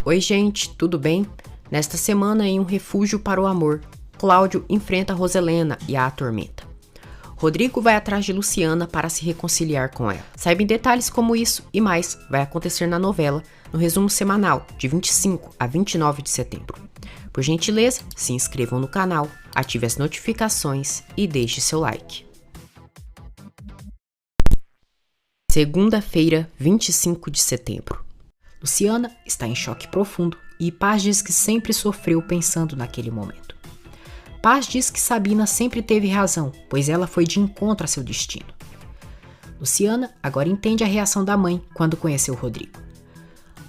Oi gente, tudo bem? Nesta semana, em um refúgio para o amor, Cláudio enfrenta Roselena e a atormenta. Rodrigo vai atrás de Luciana para se reconciliar com ela. Saiba em detalhes como isso e mais vai acontecer na novela, no resumo semanal, de 25 a 29 de setembro. Por gentileza, se inscrevam no canal, ative as notificações e deixe seu like. Segunda-feira, 25 de setembro. Luciana está em choque profundo e Paz diz que sempre sofreu pensando naquele momento. Paz diz que Sabina sempre teve razão, pois ela foi de encontro a seu destino. Luciana agora entende a reação da mãe quando conheceu Rodrigo.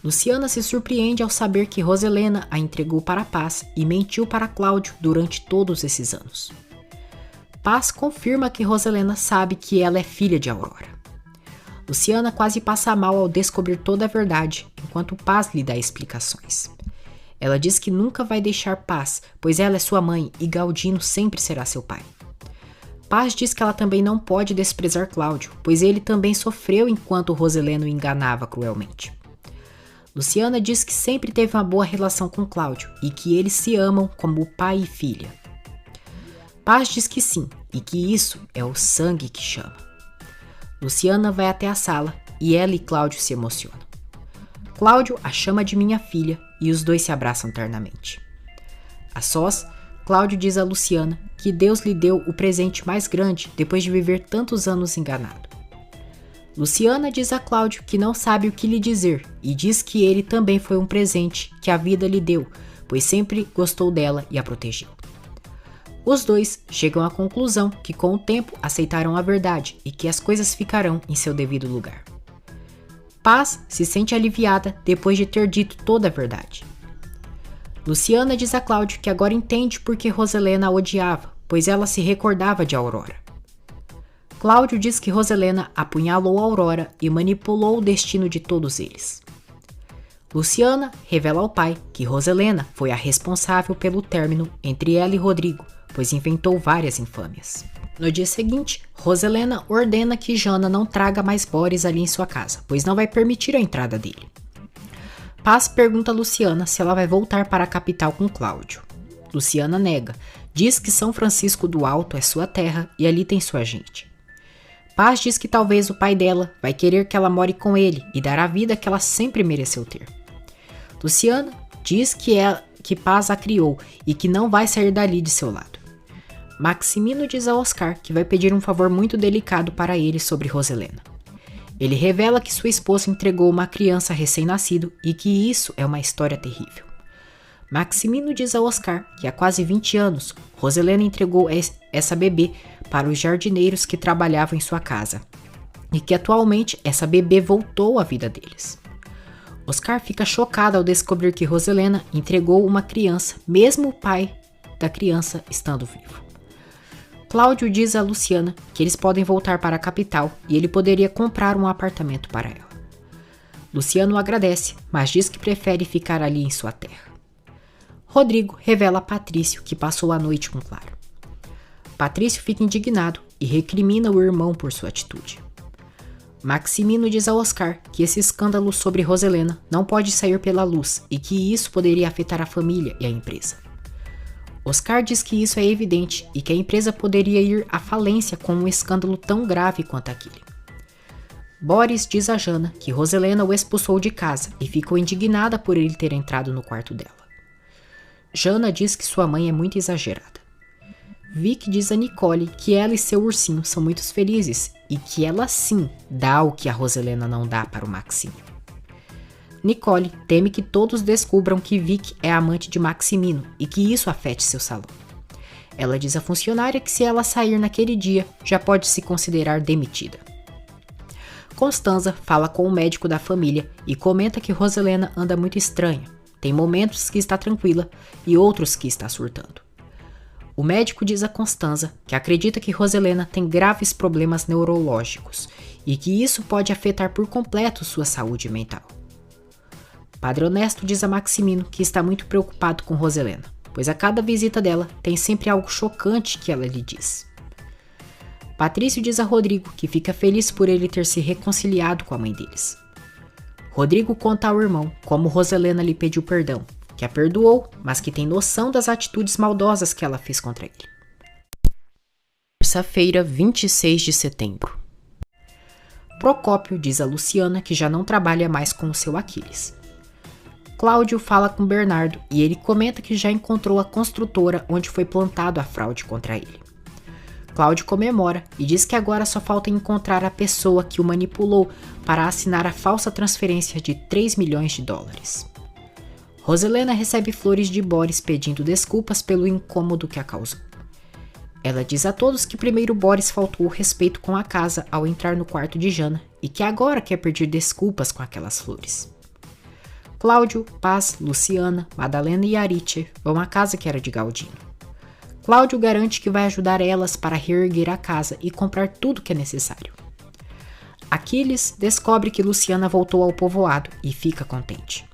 Luciana se surpreende ao saber que Roselena a entregou para Paz e mentiu para Cláudio durante todos esses anos. Paz confirma que Roselena sabe que ela é filha de Aurora. Luciana quase passa mal ao descobrir toda a verdade, enquanto Paz lhe dá explicações. Ela diz que nunca vai deixar Paz, pois ela é sua mãe e Galdino sempre será seu pai. Paz diz que ela também não pode desprezar Cláudio, pois ele também sofreu enquanto Roselena o enganava cruelmente. Luciana diz que sempre teve uma boa relação com Cláudio e que eles se amam como pai e filha. Paz diz que sim, e que isso é o sangue que chama. Luciana vai até a sala e ela e Cláudio se emocionam. Cláudio a chama de minha filha e os dois se abraçam ternamente. A sós, Cláudio diz a Luciana que Deus lhe deu o presente mais grande depois de viver tantos anos enganado. Luciana diz a Cláudio que não sabe o que lhe dizer e diz que ele também foi um presente que a vida lhe deu, pois sempre gostou dela e a protegeu. Os dois chegam à conclusão que com o tempo aceitaram a verdade e que as coisas ficarão em seu devido lugar. Paz se sente aliviada depois de ter dito toda a verdade. Luciana diz a Cláudio que agora entende por que Roselena a odiava, pois ela se recordava de Aurora. Cláudio diz que Roselena apunhalou Aurora e manipulou o destino de todos eles. Luciana revela ao pai que Roselena foi a responsável pelo término entre ela e Rodrigo, pois inventou várias infâmias. No dia seguinte, Roselena ordena que Jana não traga mais Boris ali em sua casa, pois não vai permitir a entrada dele. Paz pergunta a Luciana se ela vai voltar para a capital com Cláudio. Luciana nega, diz que São Francisco do Alto é sua terra e ali tem sua gente. Paz diz que talvez o pai dela vai querer que ela more com ele e dar a vida que ela sempre mereceu ter. Luciana diz que Paz a criou e que não vai sair dali de seu lado. Maximino diz a Oscar que vai pedir um favor muito delicado para ele sobre Roselena. Ele revela que sua esposa entregou uma criança recém-nascido e que isso é uma história terrível. Maximino diz a Oscar que há quase 20 anos, Roselena entregou essa bebê para os jardineiros que trabalhavam em sua casa e que atualmente essa bebê voltou à vida deles. Oscar fica chocado ao descobrir que Roselena entregou uma criança, mesmo o pai da criança estando vivo. Cláudio diz a Luciana que eles podem voltar para a capital e ele poderia comprar um apartamento para ela. Luciano agradece, mas diz que prefere ficar ali em sua terra. Rodrigo revela a Patrício que passou a noite com Claro. Patrício fica indignado e recrimina o irmão por sua atitude. Maximino diz a Oscar que esse escândalo sobre Roselena não pode sair pela luz e que isso poderia afetar a família e a empresa. Oscar diz que isso é evidente e que a empresa poderia ir à falência com um escândalo tão grave quanto aquele. Boris diz a Jana que Roselena o expulsou de casa e ficou indignada por ele ter entrado no quarto dela. Jana diz que sua mãe é muito exagerada. Vic diz a Nicole que ela e seu ursinho são muito felizes e que ela sim dá o que a Roselena não dá para o Maxinho. Nicole teme que todos descubram que Vic é amante de Maximino e que isso afete seu salão. Ela diz à funcionária que se ela sair naquele dia, já pode se considerar demitida. Constanza fala com o médico da família e comenta que Roselena anda muito estranha. Tem momentos que está tranquila e outros que está surtando. O médico diz a Constanza que acredita que Roselena tem graves problemas neurológicos e que isso pode afetar por completo sua saúde mental. Padre Honesto diz a Maximino que está muito preocupado com Roselena, pois a cada visita dela tem sempre algo chocante que ela lhe diz. Patrício diz a Rodrigo que fica feliz por ele ter se reconciliado com a mãe deles. Rodrigo conta ao irmão como Roselena lhe pediu perdão, que a perdoou, mas que tem noção das atitudes maldosas que ela fez contra ele. Terça-feira, 26 de setembro. Procópio diz a Luciana que já não trabalha mais com o seu Aquiles. Cláudio fala com Bernardo e ele comenta que já encontrou a construtora onde foi plantado a fraude contra ele. Cláudio comemora e diz que agora só falta encontrar a pessoa que o manipulou para assinar a falsa transferência de 3 milhões de dólares. Roselena recebe flores de Boris pedindo desculpas pelo incômodo que a causou. Ela diz a todos que primeiro Boris faltou o respeito com a casa ao entrar no quarto de Jana e que agora quer pedir desculpas com aquelas flores. Cláudio, Paz, Luciana, Madalena e Ariche vão à casa que era de Galdino. Cláudio garante que vai ajudar elas para reerguer a casa e comprar tudo que é necessário. Aquiles descobre que Luciana voltou ao povoado e fica contente.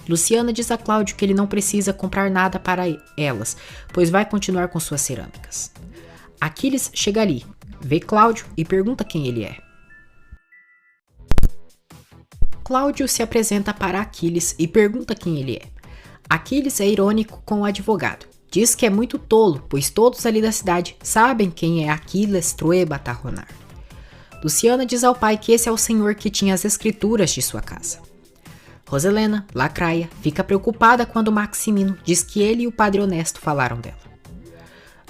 Luciana diz a Cláudio que ele não precisa comprar nada para elas, pois vai continuar com suas cerâmicas. Aquiles chega ali, vê Cláudio e pergunta quem ele é. Cláudio se apresenta para Aquiles e pergunta quem ele é. Aquiles é irônico com o advogado. Diz que é muito tolo, pois todos ali da cidade sabem quem é Aquiles Trueba Tarronar. Luciana diz ao pai que esse é o senhor que tinha as escrituras de sua casa. Roselena, lacraia, fica preocupada quando Maximino diz que ele e o padre honesto falaram dela.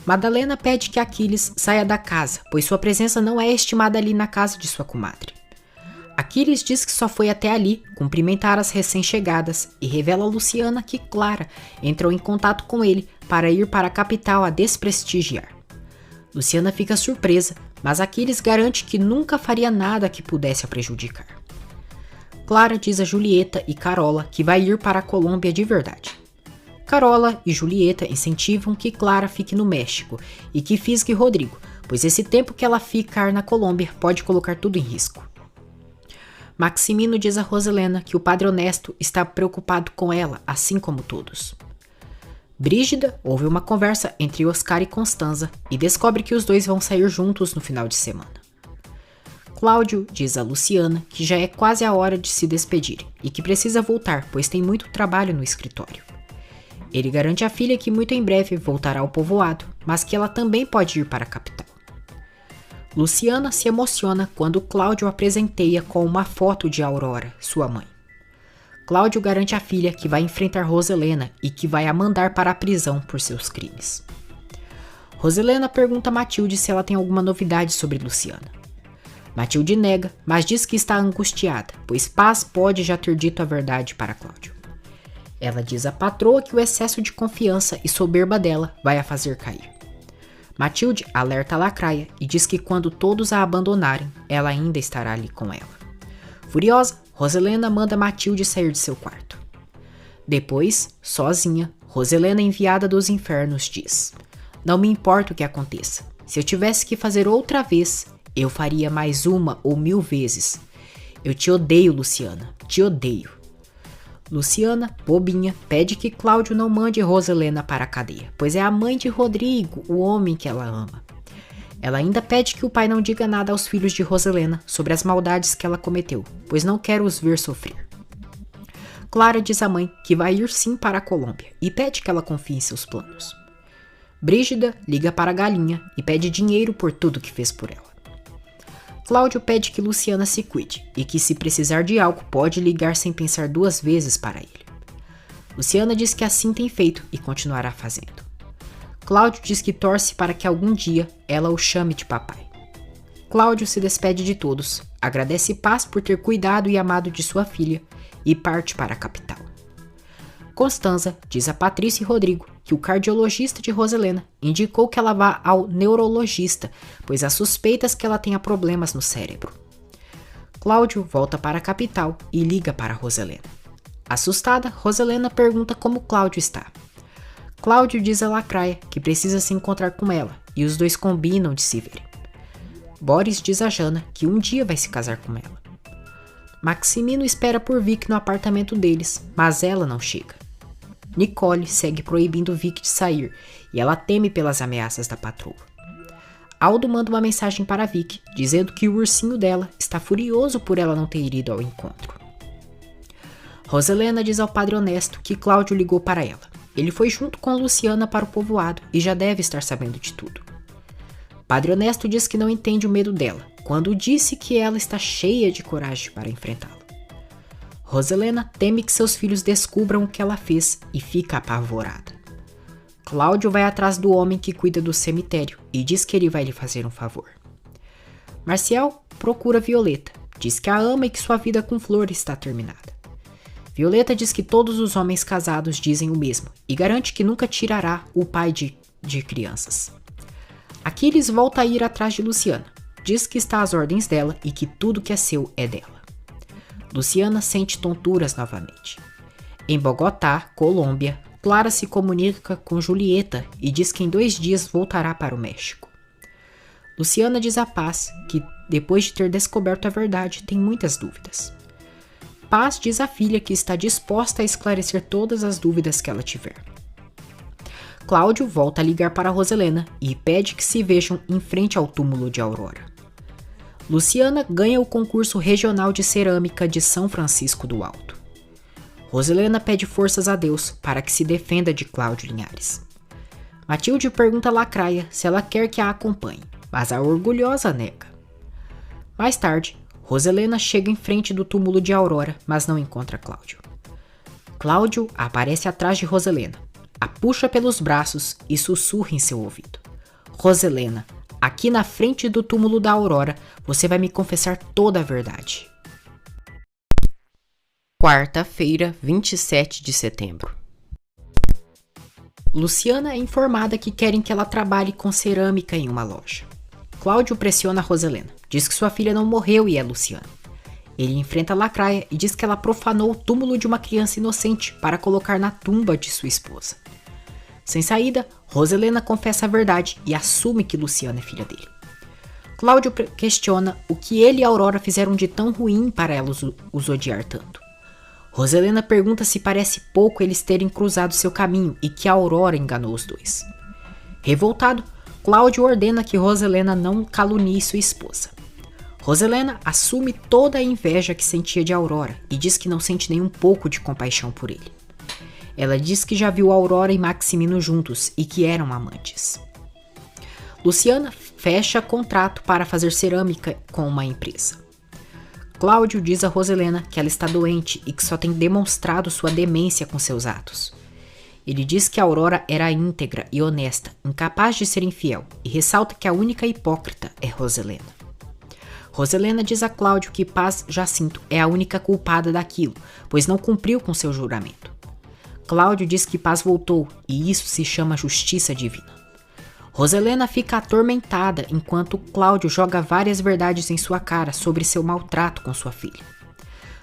Madalena pede que Aquiles saia da casa, pois sua presença não é estimada ali na casa de sua comadre. Aquiles diz que só foi até ali cumprimentar as recém-chegadas e revela a Luciana que Clara entrou em contato com ele para ir para a capital a desprestigiar. Luciana fica surpresa, mas Aquiles garante que nunca faria nada que pudesse a prejudicar. Clara diz a Julieta e Carola que vai ir para a Colômbia de verdade. Carola e Julieta incentivam que Clara fique no México e que fisgue Rodrigo, pois esse tempo que ela ficar na Colômbia pode colocar tudo em risco. Maximino diz a Roselena que o padre honesto está preocupado com ela, assim como todos. Brígida ouve uma conversa entre Oscar e Constanza e descobre que os dois vão sair juntos no final de semana. Cláudio diz a Luciana que já é quase a hora de se despedirem e que precisa voltar, pois tem muito trabalho no escritório. Ele garante à filha que muito em breve voltará ao povoado, mas que ela também pode ir para a capital. Luciana se emociona quando Cláudio a presenteia com uma foto de Aurora, sua mãe. Cláudio garante à filha que vai enfrentar Roselena e que vai a mandar para a prisão por seus crimes. Roselena pergunta a Matilde se ela tem alguma novidade sobre Luciana. Matilde nega, mas diz que está angustiada, pois Paz pode já ter dito a verdade para Cláudio. Ela diz à patroa que o excesso de confiança e soberba dela vai a fazer cair. Matilde alerta a lacraia e diz que quando todos a abandonarem, ela ainda estará ali com ela. Furiosa, Roselena manda Matilde sair de seu quarto. Depois, sozinha, Roselena, enviada dos infernos, diz: "Não me importa o que aconteça. Se eu tivesse que fazer outra vez, eu faria mais 1 ou 1000 vezes. Eu te odeio, Luciana, te odeio." Luciana, bobinha, pede que Cláudio não mande Roselena para a cadeia, pois é a mãe de Rodrigo, o homem que ela ama. Ela ainda pede que o pai não diga nada aos filhos de Roselena sobre as maldades que ela cometeu, pois não quer os ver sofrer. Clara diz à mãe que vai ir sim para a Colômbia e pede que ela confie em seus planos. Brígida liga para a galinha e pede dinheiro por tudo que fez por ela. Cláudio pede que Luciana se cuide e que, se precisar de algo, pode ligar sem pensar 2 vezes para ele. Luciana diz que assim tem feito e continuará fazendo. Cláudio diz que torce para que algum dia ela o chame de papai. Cláudio se despede de todos, agradece Paz por ter cuidado e amado de sua filha e parte para a capital. Constanza diz a Patrícia e Rodrigo que o cardiologista de Roselena indicou que ela vá ao neurologista, pois há suspeitas que ela tenha problemas no cérebro. Cláudio volta para a capital e liga para Roselena. Assustada, Roselena pergunta como Cláudio está. Cláudio diz a lacraia que precisa se encontrar com ela e os dois combinam de se verem. Boris diz a Jana que um dia vai se casar com ela. Maximino espera por Vic no apartamento deles, mas ela não chega. Nicole segue proibindo Vic de sair e ela teme pelas ameaças da patroa. Aldo manda uma mensagem para Vic, dizendo que o ursinho dela está furioso por ela não ter ido ao encontro. Roselena diz ao padre honesto que Cláudio ligou para ela. Ele foi junto com Luciana para o povoado e já deve estar sabendo de tudo. Padre honesto diz que não entende o medo dela, quando disse que ela está cheia de coragem para enfrentá-lo. Roselena teme que seus filhos descubram o que ela fez e fica apavorada. Cláudio vai atrás do homem que cuida do cemitério e diz que ele vai lhe fazer um favor. Marcial procura Violeta, diz que a ama e que sua vida com Flor está terminada. Violeta diz que todos os homens casados dizem o mesmo e garante que nunca tirará o pai de crianças. Aquiles volta a ir atrás de Luciana, diz que está às ordens dela e que tudo que é seu é dela. Luciana sente tonturas novamente. Em Bogotá, Colômbia, Clara se comunica com Julieta e diz que em 2 dias voltará para o México. Luciana diz a Paz que, depois de ter descoberto a verdade, tem muitas dúvidas. Paz diz à filha que está disposta a esclarecer todas as dúvidas que ela tiver. Cláudio volta a ligar para Roselena e pede que se vejam em frente ao túmulo de Aurora. Luciana ganha o concurso regional de cerâmica de São Francisco do Alto. Roselena pede forças a Deus para que se defenda de Cláudio Linhares. Matilde pergunta a Lacraia se ela quer que a acompanhe, mas a orgulhosa nega. Mais tarde, Roselena chega em frente do túmulo de Aurora, mas não encontra Cláudio. Cláudio aparece atrás de Roselena, a puxa pelos braços e sussurra em seu ouvido. Roselena, aqui na frente do túmulo da Aurora, você vai me confessar toda a verdade. Quarta-feira, 27 de setembro. Luciana é informada que querem que ela trabalhe com cerâmica em uma loja. Cláudio pressiona Roselena, diz que sua filha não morreu e é Luciana. Ele enfrenta Lacraia e diz que ela profanou o túmulo de uma criança inocente para colocar na tumba de sua esposa. Sem saída, Roselena confessa a verdade e assume que Luciana é filha dele. Cláudio questiona o que ele e Aurora fizeram de tão ruim para ela os odiar tanto. Roselena pergunta se parece pouco eles terem cruzado seu caminho e que a Aurora enganou os dois. Revoltado, Cláudio ordena que Roselena não calunie sua esposa. Roselena assume toda a inveja que sentia de Aurora e diz que não sente nem um pouco de compaixão por ele. Ela diz que já viu Aurora e Maximino juntos e que eram amantes. Luciana fecha contrato para fazer cerâmica com uma empresa. Cláudio diz a Roselena que ela está doente e que só tem demonstrado sua demência com seus atos. Ele diz que Aurora era íntegra e honesta, incapaz de ser infiel, e ressalta que a única hipócrita é Roselena. Roselena diz a Cláudio que Paz Jacinto é a única culpada daquilo, pois não cumpriu com seu juramento. Cláudio diz que Paz voltou, e isso se chama justiça divina. Roselena fica atormentada enquanto Cláudio joga várias verdades em sua cara sobre seu maltrato com sua filha.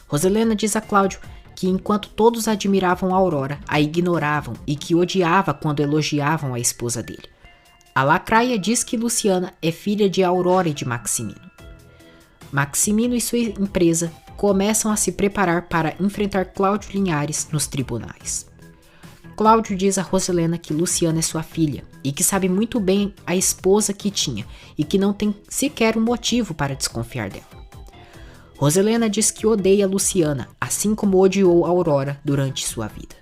Roselena diz a Cláudio que enquanto todos admiravam Aurora, a ignoravam e que odiava quando elogiavam a esposa dele. A Lacraia diz que Luciana é filha de Aurora e de Maximino. Maximino e sua empresa começam a se preparar para enfrentar Cláudio Linhares nos tribunais. Cláudio diz a Roselena que Luciana é sua filha e que sabe muito bem a esposa que tinha e que não tem sequer um motivo para desconfiar dela. Roselena diz que odeia Luciana, assim como odiou Aurora durante sua vida.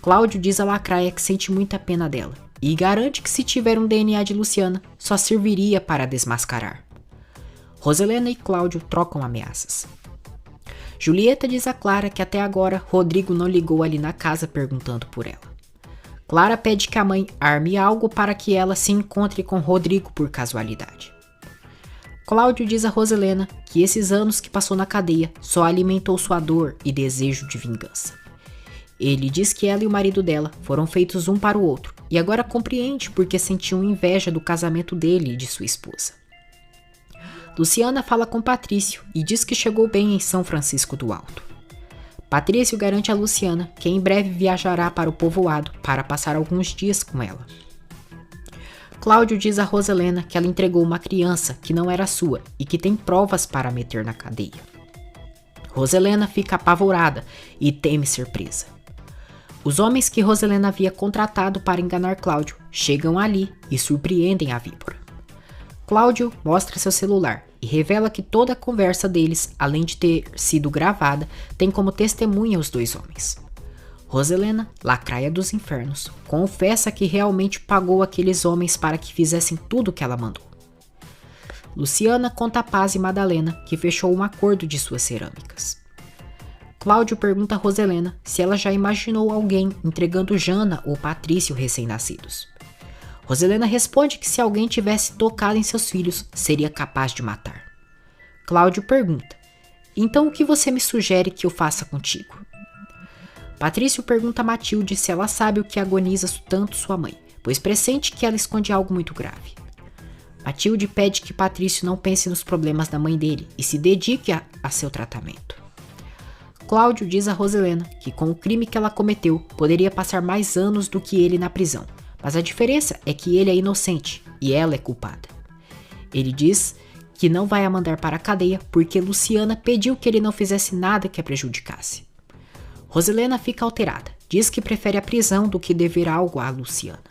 Cláudio diz a Lacraia que sente muita pena dela e garante que se tiver um DNA de Luciana, só serviria para desmascarar. Roselena e Cláudio trocam ameaças. Julieta diz a Clara que até agora Rodrigo não ligou ali na casa perguntando por ela. Clara pede que a mãe arme algo para que ela se encontre com Rodrigo por casualidade. Cláudio diz a Roselena que esses anos que passou na cadeia só alimentou sua dor e desejo de vingança. Ele diz que ela e o marido dela foram feitos um para o outro e agora compreende porque sentiam inveja do casamento dele e de sua esposa. Luciana fala com Patrício e diz que chegou bem em São Francisco do Alto. Patrício garante a Luciana que em breve viajará para o povoado para passar alguns dias com ela. Cláudio diz a Roselena que ela entregou uma criança que não era sua e que tem provas para meter na cadeia. Roselena fica apavorada e teme ser presa. Os homens que Roselena havia contratado para enganar Cláudio chegam ali e surpreendem a víbora. Cláudio mostra seu celular e revela que toda a conversa deles, além de ter sido gravada, tem como testemunha os dois homens. Roselena, lacraia dos infernos, confessa que realmente pagou aqueles homens para que fizessem tudo o que ela mandou. Luciana conta a Paz e Madalena que fechou um acordo de suas cerâmicas. Cláudio pergunta a Roselena se ela já imaginou alguém entregando Jana ou Patrício recém-nascidos. Roselena responde que se alguém tivesse tocado em seus filhos, seria capaz de matar. Cláudio pergunta: então o que você me sugere que eu faça contigo? Patrício pergunta a Matilde se ela sabe o que agoniza tanto sua mãe, pois pressente que ela esconde algo muito grave. Matilde pede que Patrício não pense nos problemas da mãe dele e se dedique a seu tratamento. Cláudio diz a Roselena que com o crime que ela cometeu, poderia passar mais anos do que ele na prisão, mas a diferença é que ele é inocente e ela é culpada. Ele diz que não vai a mandar para a cadeia porque Luciana pediu que ele não fizesse nada que a prejudicasse. Roselena fica alterada, diz que prefere a prisão do que dever algo a Luciana.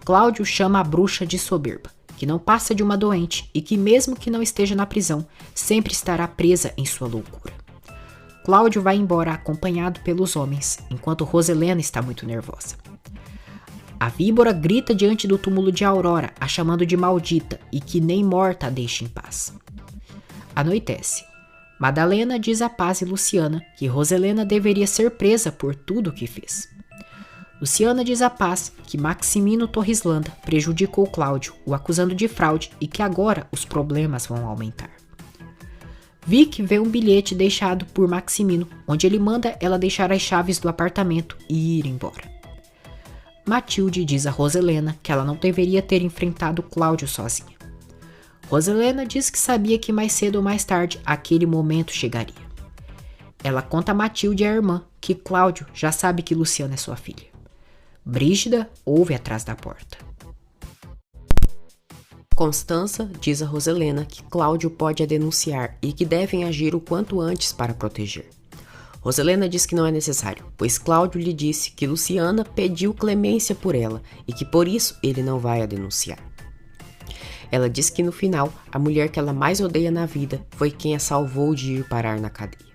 Cláudio chama a bruxa de soberba, que não passa de uma doente e que mesmo que não esteja na prisão, sempre estará presa em sua loucura. Cláudio vai embora acompanhado pelos homens, enquanto Roselena está muito nervosa. A víbora grita diante do túmulo de Aurora, a chamando de maldita e que nem morta a deixa em paz. Anoitece. Madalena diz a Paz e Luciana que Roselena deveria ser presa por tudo o que fez. Luciana diz a Paz que Maximino Torreslanda prejudicou Cláudio, o acusando de fraude e que agora os problemas vão aumentar. Vic vê um bilhete deixado por Maximino, onde ele manda ela deixar as chaves do apartamento e ir embora. Matilde diz a Roselena que ela não deveria ter enfrentado Cláudio sozinha. Roselena diz que sabia que mais cedo ou mais tarde aquele momento chegaria. Ela conta a Matilde e a irmã que Cláudio já sabe que Luciana é sua filha. Brígida ouve atrás da porta. Constança diz a Roselena que Cláudio pode a denunciar e que devem agir o quanto antes para proteger. Roselena diz que não é necessário, pois Cláudio lhe disse que Luciana pediu clemência por ela e que por isso ele não vai a denunciar. Ela diz que no final, a mulher que ela mais odeia na vida foi quem a salvou de ir parar na cadeia.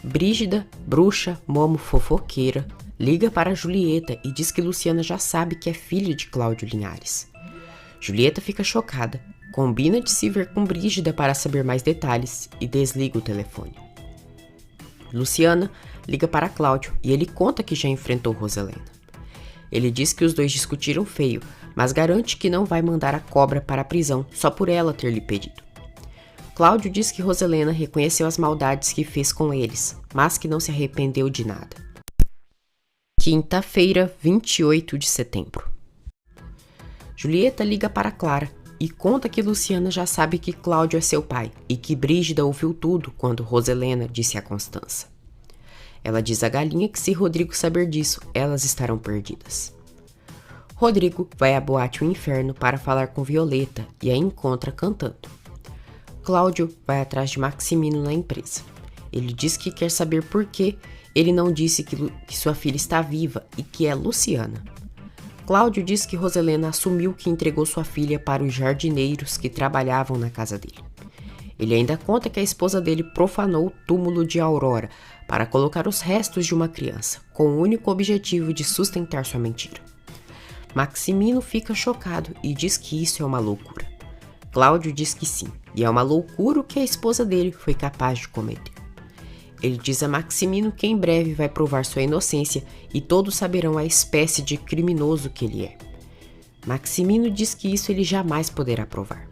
Brígida, bruxa, momo fofoqueira, liga para Julieta e diz que Luciana já sabe que é filha de Cláudio Linhares. Julieta fica chocada, combina de se ver com Brígida para saber mais detalhes e desliga o telefone. Luciana liga para Cláudio e ele conta que já enfrentou Roselena. Ele diz que os dois discutiram feio, mas garante que não vai mandar a cobra para a prisão só por ela ter lhe pedido. Cláudio diz que Roselena reconheceu as maldades que fez com eles, mas que não se arrependeu de nada. Quinta-feira, 28 de setembro. Julieta liga para Clara e conta que Luciana já sabe que Cláudio é seu pai e que Brígida ouviu tudo quando Roselena disse a Constança. Ela diz a galinha que se Rodrigo saber disso, elas estarão perdidas. Rodrigo vai à boate O Inferno para falar com Violeta e a encontra cantando. Cláudio vai atrás de Maximino na empresa. Ele diz que quer saber por que ele não disse que sua filha está viva e que é Luciana. Cláudio diz que Roselena assumiu que entregou sua filha para os jardineiros que trabalhavam na casa dele. Ele ainda conta que a esposa dele profanou o túmulo de Aurora para colocar os restos de uma criança, com o único objetivo de sustentar sua mentira. Maximino fica chocado e diz que isso é uma loucura. Cláudio diz que sim, e é uma loucura o que a esposa dele foi capaz de cometer. Ele diz a Maximino que em breve vai provar sua inocência e todos saberão a espécie de criminoso que ele é. Maximino diz que isso ele jamais poderá provar.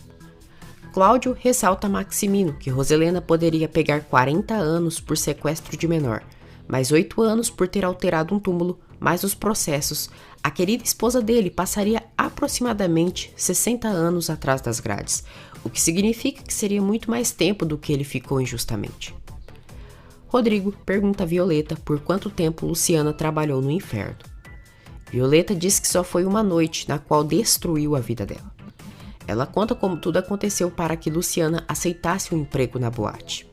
Cláudio ressalta a Maximino que Roselena poderia pegar 40 anos por sequestro de menor, mais 8 anos por ter alterado um túmulo, mais os processos. A querida esposa dele passaria aproximadamente 60 anos atrás das grades, o que significa que seria muito mais tempo do que ele ficou injustamente. Rodrigo pergunta a Violeta por quanto tempo Luciana trabalhou no inferno. Violeta diz que só foi uma noite na qual destruiu a vida dela. Ela conta como tudo aconteceu para que Luciana aceitasse um emprego na boate.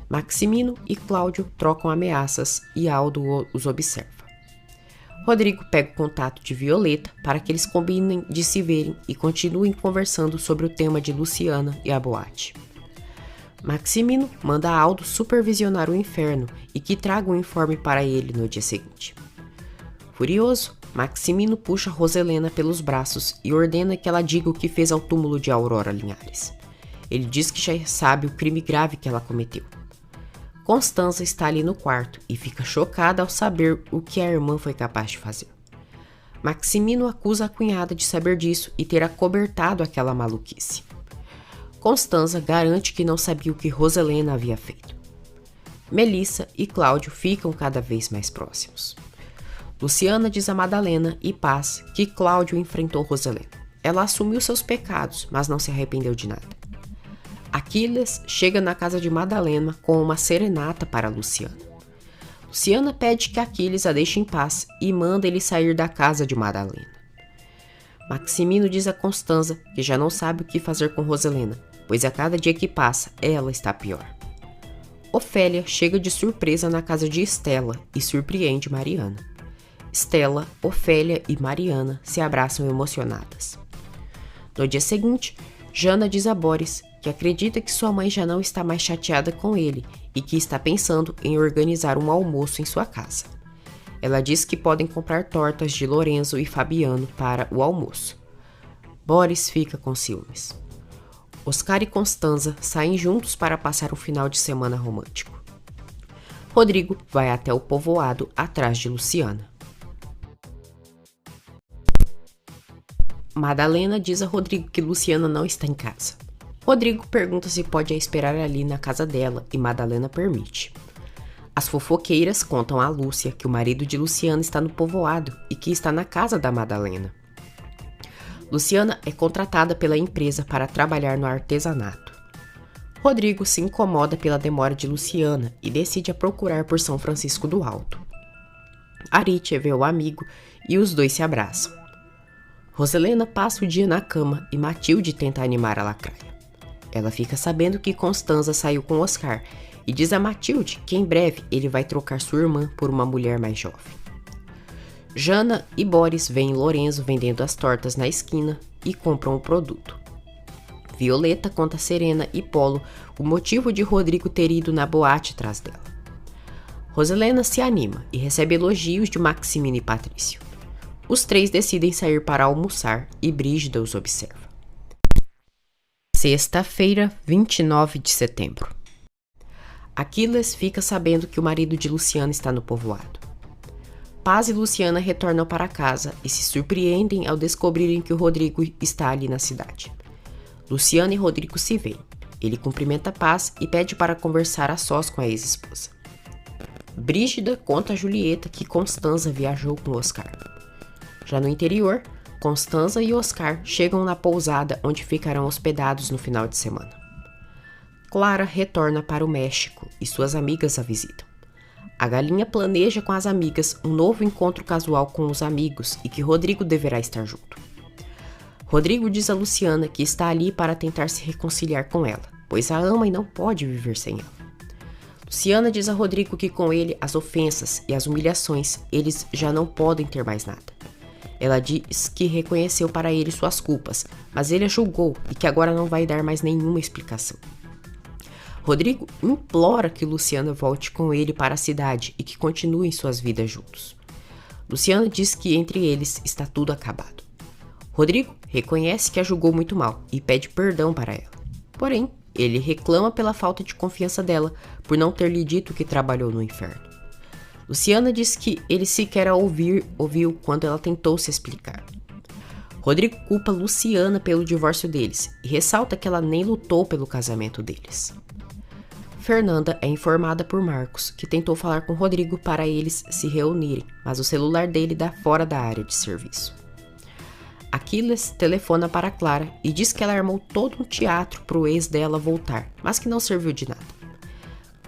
Maximino e Cláudio trocam ameaças e Aldo os observa. Rodrigo pega o contato de Violeta para que eles combinem de se verem e continuem conversando sobre o tema de Luciana e a boate. Maximino manda Aldo supervisionar o inferno e que traga um informe para ele no dia seguinte. Furioso, Maximino puxa Roselena pelos braços e ordena que ela diga o que fez ao túmulo de Aurora Linhares. Ele diz que já sabe o crime grave que ela cometeu. Constanza está ali no quarto e fica chocada ao saber o que a irmã foi capaz de fazer. Maximino acusa a cunhada de saber disso e ter acobertado aquela maluquice. Constanza garante que não sabia o que Roselena havia feito. Melissa e Cláudio ficam cada vez mais próximos. Luciana diz a Madalena e Paz que Cláudio enfrentou Roselena. Ela assumiu seus pecados, mas não se arrependeu de nada. Aquiles chega na casa de Madalena com uma serenata para Luciana. Luciana pede que Aquiles a deixe em paz e manda ele sair da casa de Madalena. Maximino diz a Constanza que já não sabe o que fazer com Roselena, pois a cada dia que passa, ela está pior. Ofélia chega de surpresa na casa de Estela e surpreende Mariana. Estela, Ofélia e Mariana se abraçam emocionadas. No dia seguinte, Jana diz a Boris que acredita que sua mãe já não está mais chateada com ele e que está pensando em organizar um almoço em sua casa. Ela diz que podem comprar tortas de Lorenzo e Fabiano para o almoço. Boris fica com ciúmes. Oscar e Constanza saem juntos para passar um final de semana romântico. Rodrigo vai até o povoado atrás de Luciana. Madalena diz a Rodrigo que Luciana não está em casa. Rodrigo pergunta se pode a esperar ali na casa dela e Madalena permite. As fofoqueiras contam a Lúcia que o marido de Luciana está no povoado e que está na casa da Madalena. Luciana é contratada pela empresa para trabalhar no artesanato. Rodrigo se incomoda pela demora de Luciana e decide a procurar por São Francisco do Alto. Aritia vê o amigo e os dois se abraçam. Roselena passa o dia na cama e Matilde tenta animar a lacraia. Ela fica sabendo que Constanza saiu com Oscar e diz a Matilde que em breve ele vai trocar sua irmã por uma mulher mais jovem. Jana e Boris veem Lorenzo vendendo as tortas na esquina e compram o produto. Violeta conta a Serena e Polo o motivo de Rodrigo ter ido na boate atrás dela. Roselena se anima e recebe elogios de Maximino e Patrício. Os três decidem sair para almoçar e Brígida os observa. Sexta-feira, 29 de setembro. Aquiles fica sabendo que o marido de Luciana está no povoado. Paz e Luciana retornam para casa e se surpreendem ao descobrirem que o Rodrigo está ali na cidade. Luciana e Rodrigo se veem. Ele cumprimenta Paz e pede para conversar a sós com a ex-esposa. Brígida conta a Julieta que Constanza viajou com Oscar. Já no interior, Constanza e Oscar chegam na pousada onde ficarão hospedados no final de semana. Clara retorna para o México e suas amigas a visitam. A galinha planeja com as amigas um novo encontro casual com os amigos e que Rodrigo deverá estar junto. Rodrigo diz a Luciana que está ali para tentar se reconciliar com ela, pois a ama e não pode viver sem ela. Luciana diz a Rodrigo que com ele as ofensas e as humilhações eles já não podem ter mais nada. Ela diz que reconheceu para ele suas culpas, mas ele a julgou e que agora não vai dar mais nenhuma explicação. Rodrigo implora que Luciana volte com ele para a cidade e que continuem suas vidas juntos. Luciana diz que entre eles está tudo acabado. Rodrigo reconhece que a julgou muito mal e pede perdão para ela. Porém, ele reclama pela falta de confiança dela por não ter lhe dito que trabalhou no inferno. Luciana diz que ele sequer a ouviu quando ela tentou se explicar. Rodrigo culpa Luciana pelo divórcio deles e ressalta que ela nem lutou pelo casamento deles. Fernanda é informada por Marcos, que tentou falar com Rodrigo para eles se reunirem, mas o celular dele dá fora da área de serviço. Aquiles telefona para Clara e diz que ela armou todo um teatro para o ex dela voltar, mas que não serviu de nada.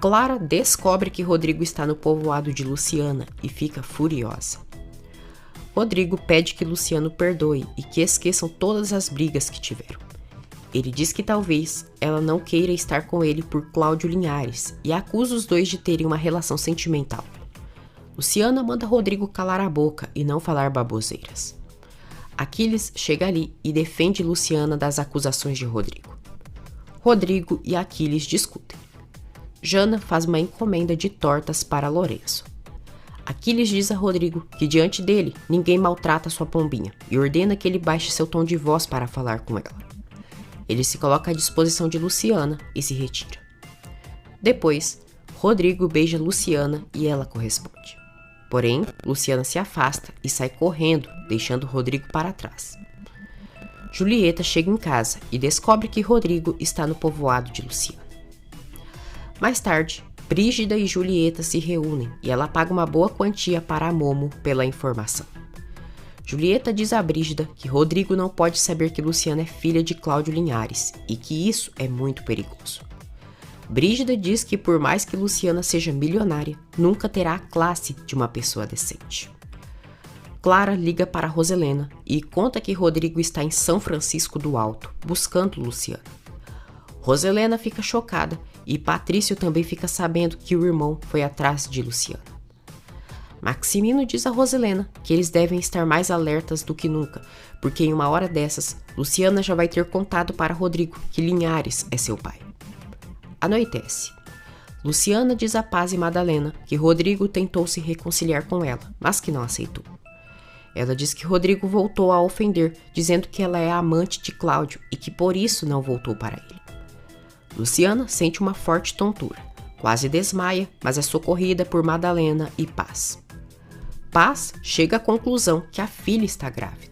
Clara descobre que Rodrigo está no povoado de Luciana e fica furiosa. Rodrigo pede que Luciano perdoe e que esqueçam todas as brigas que tiveram. Ele diz que talvez ela não queira estar com ele por Cláudio Linhares e acusa os dois de terem uma relação sentimental. Luciana manda Rodrigo calar a boca e não falar baboseiras. Aquiles chega ali e defende Luciana das acusações de Rodrigo. Rodrigo e Aquiles discutem. Jana faz uma encomenda de tortas para Lourenço. Aquiles diz a Rodrigo que diante dele ninguém maltrata sua pombinha e ordena que ele baixe seu tom de voz para falar com ela. Ele se coloca à disposição de Luciana e se retira. Depois, Rodrigo beija Luciana e ela corresponde. Porém, Luciana se afasta e sai correndo, deixando Rodrigo para trás. Julieta chega em casa e descobre que Rodrigo está no povoado de Luciana. Mais tarde, Brígida e Julieta se reúnem e ela paga uma boa quantia para a Momo pela informação. Julieta diz a Brígida que Rodrigo não pode saber que Luciana é filha de Cláudio Linhares e que isso é muito perigoso. Brígida diz que por mais que Luciana seja milionária, nunca terá a classe de uma pessoa decente. Clara liga para Roselena e conta que Rodrigo está em São Francisco do Alto, buscando Luciana. Roselena fica chocada e Patrício também fica sabendo que o irmão foi atrás de Luciana. Maximino diz a Roselena que eles devem estar mais alertas do que nunca, porque em uma hora dessas, Luciana já vai ter contado para Rodrigo que Linhares é seu pai. Anoitece. Luciana diz a Paz e Madalena que Rodrigo tentou se reconciliar com ela, mas que não aceitou. Ela diz que Rodrigo voltou a ofender, dizendo que ela é a amante de Cláudio e que por isso não voltou para ele. Luciana sente uma forte tontura, quase desmaia, mas é socorrida por Madalena e Paz. Paz chega à conclusão que a filha está grávida.